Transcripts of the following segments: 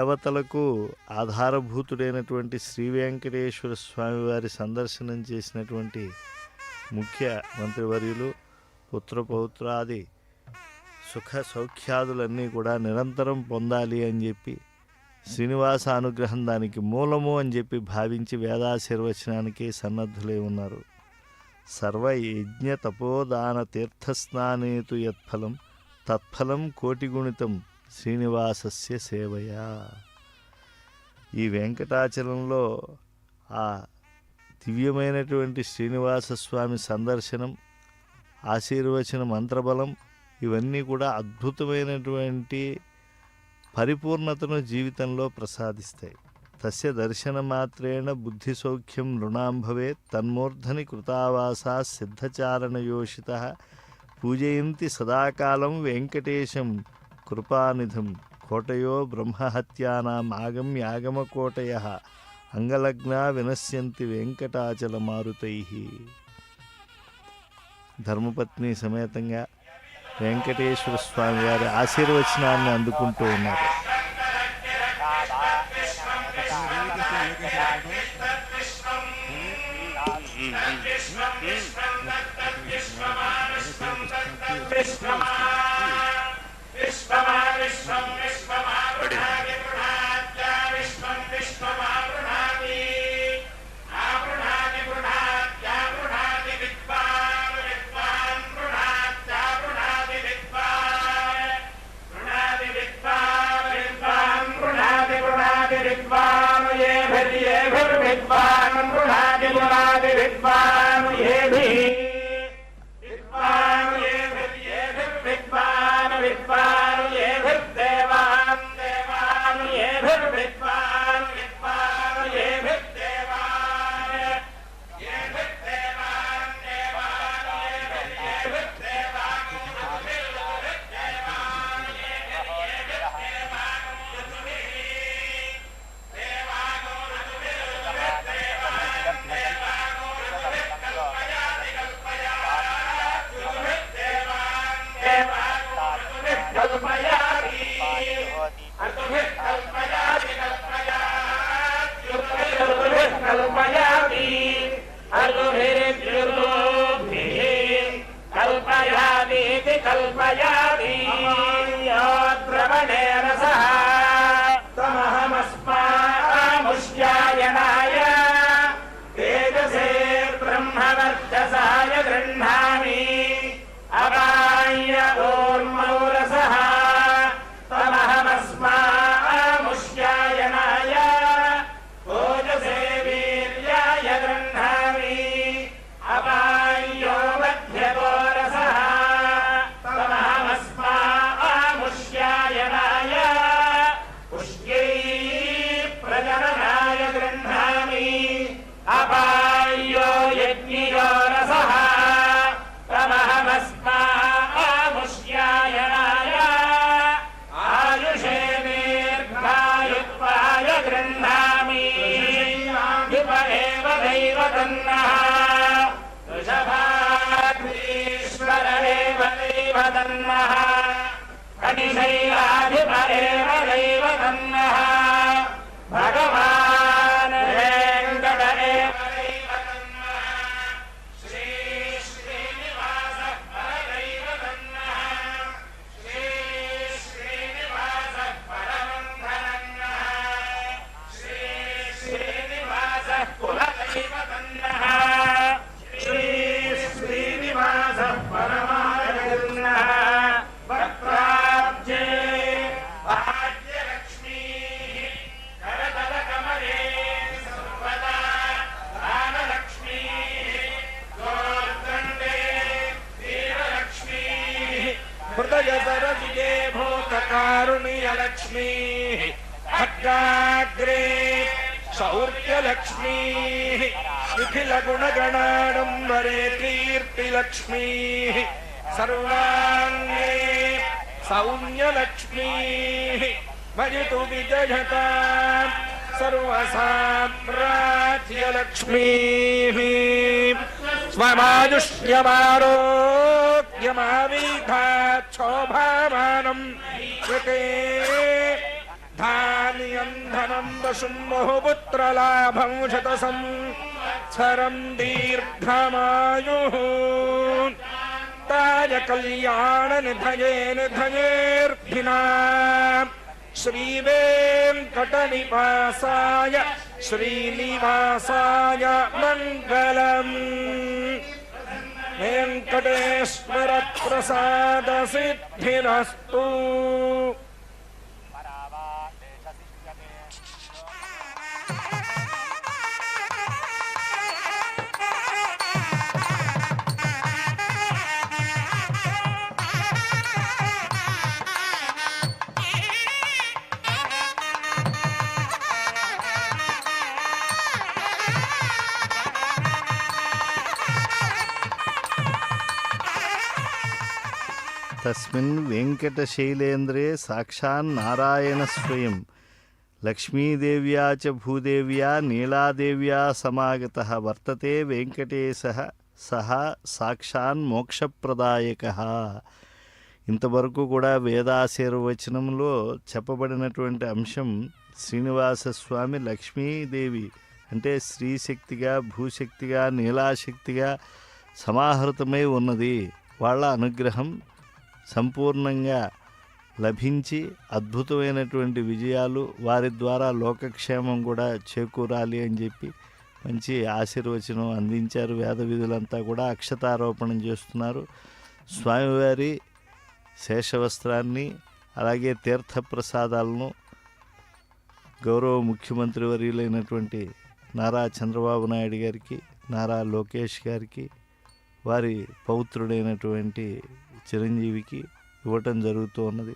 దేవతలకు ఆధారభూతుడైనటువంటి శ్రీ వెంకటేశ్వర స్వామి వారి సందర్శనం చేసినటువంటి ముఖ్య మంత్రివర్యులు పుత్రపౌత్రాది సుఖ సౌఖ్యాదులన్నీ కూడా నిరంతరం పొందాలి అని చెప్పి శ్రీనివాస అనుగ్రహం దానికి మూలము అని చెప్పి భావించి వేదాశీర్వచనానికి సన్నద్ధులై ఉన్నారు. సర్వయజ్ఞ తపోదాన తీర్థస్నానేతు యత్ఫలం తత్ఫలం కోటిగుణితం శ్రీనివాసస్య సేవయా. ఈ వెంకటాచలంలో ఆ దివ్యమైనటువంటి శ్రీనివాస స్వామి సందర్శనం, ఆశీర్వచన మంత్రబలం ఇవన్నీ కూడా అద్భుతమైనటువంటి పరిపూర్ణతను జీవితంలో ప్రసాదిస్తాయి. తస్య దర్శనమాత్రేణ బుద్ధి సౌఖ్యం నృణాం భవేత్ తన్మూర్ధని కృతావాసా సిద్ధచారణయోషిత పూజయంతి సదాకాలం వెంకటేశం కృపానిధం కోటయో బ్రహ్మహత్యానాం ఆగమ్యాగమకోటయః అంగలగ్నా వినశ్యంతి వెంకటాచల మారుతై. ధర్మపత్ని సమేతంగా వెంకటేశ్వర స్వామి వారి ఆశీర్వచనాన్ని అందుకుంటూ ఉన్నారు. ఖడ్గాగ్రే శౌర్యలక్ష్మీ నిఖిల గుణగణాడంబరే కీర్తిలక్ష్మీ సర్వాంగే సౌమ్యలక్ష్మీ భజతు విజయతా సర్వసామ్రాజ్యలక్ష్మీ స్వమాయుష్యమారోగ్యమావీథాక్షోభామానం కృతే ధాన్యం ధనం వశుం బహుపుత్రలాభం శతసంవత్సరం దీర్ఘమాయుః తాయ కళ్యాణ నిధయేర్ధినాం శ్రీవేంకటనివాసాయ శ్రీనివాసాయ మంగళం. వెంకటేశ్వర ప్రసాద సిద్ధిరస్తు. తస్మిన్ వెంకటశైలేంద్రే సాక్షాన్నారాయణ స్వయం లక్ష్మీదేవ్యా చ భూదేవ్యా నీలాదేవ్యా సమాగతః వర్తతే వెంకటేశః సహ సాక్షాన్మోక్షప్రదాయకః. ఇంతవరకు కూడా వేదాశీర్వచనంలో చెప్పబడినటువంటి అంశం శ్రీనివాస స్వామి లక్ష్మీదేవి అంటే స్త్రీశక్తిగా భూశక్తిగా నీలాశక్తిగా సమాహృతమై ఉన్నది. వాళ్ళ అనుగ్రహం సంపూర్ణంగా లభించి అద్భుతమైనటువంటి విజయాలు వారి ద్వారా లోకక్షేమం కూడా చేకూరాలి అని చెప్పి మంచి ఆశీర్వచనం అందించారు. వేద విధులంతా కూడా అక్షతారోపణం చేస్తున్నారు. స్వామివారి శేషవస్త్రాన్ని అలాగే తీర్థప్రసాదాలను గౌరవ ముఖ్యమంత్రి వర్యులైనటువంటి నారా చంద్రబాబు నాయుడు గారికి నారా లోకేష్ గారికి వారి పౌత్రుడైనటువంటి చిరంజీవికి ఇవ్వటం జరుగుతూ ఉన్నది.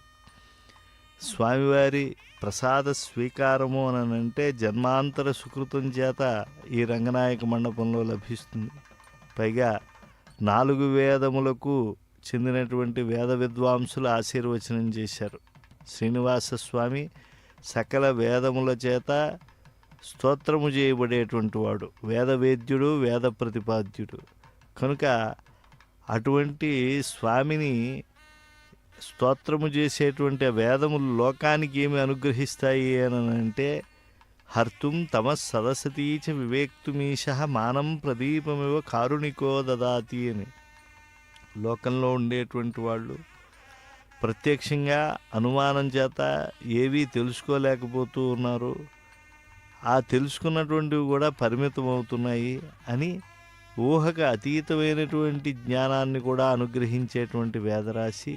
స్వామివారి ప్రసాద స్వీకారము అని అంటే జన్మాంతర సుకృతం చేత ఈ రంగనాయక మండపంలో లభిస్తుంది. పైగా 4 వేదములకు చెందినటువంటి వేద విద్వాంసులు ఆశీర్వచనం చేశారు. శ్రీనివాస స్వామి సకల వేదముల చేత స్తోత్రము చేయబడేటువంటి వాడు, వేదవేద్యుడు, వేద ప్రతిపాద్యుడు. కనుక అటువంటి స్వామిని స్తోత్రము చేసేటువంటి వేదములు లోకానికి ఏమి అనుగ్రహిస్తాయి అని అంటే హర్తుం తమ సదసతీచ వివేక్తుమీశ మానం ప్రదీపమివ కారుణికో దదాతి అని. లోకంలో ఉండేటువంటి వాళ్ళు ప్రత్యక్షంగా అనుమానం చేత ఏవీ తెలుసుకోలేకపోతూ ఉన్నారు. ఆ తెలుసుకున్నటువంటివి కూడా పరిమితమవుతున్నాయి అని ఊహకు అతీతమైనటువంటి జ్ఞానాన్ని కూడా అనుగ్రహించేటువంటి వేదరాశి,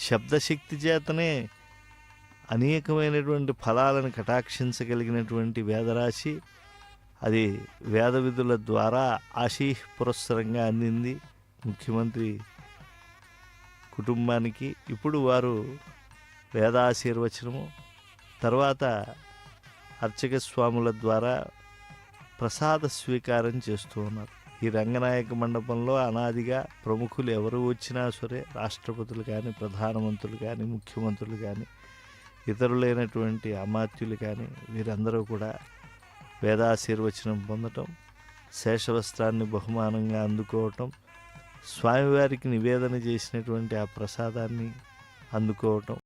శబ్దశక్తి చేతనే అనేకమైనటువంటి ఫలాలను కటాక్షించగలిగినటువంటి వేదరాశి. అది వేద విధుల ద్వారా ఆశీఃపురస్సరంగా అందింది ముఖ్యమంత్రి కుటుంబానికి. ఇప్పుడు వారు వేదాశీర్వచనము తర్వాత అర్చక స్వాముల ద్వారా ప్రసాద స్వీకారం చేస్తూ ఉన్నారు. ఈ రంగనాయక మండపంలో అనాదిగా ప్రముఖులు ఎవరు వచ్చినా సరే, రాష్ట్రపతులు కానీ, ప్రధానమంత్రులు కానీ, ముఖ్యమంత్రులు కానీ, ఇతరులైనటువంటి అమాత్యులు కానీ వీరందరూ కూడా వేదాశీర్వచనం పొందటం, శేషవస్త్రాన్ని బహుమానంగా అందుకోవటం, స్వామివారికి నివేదన చేసినటువంటి ఆ ప్రసాదాన్ని అందుకోవటం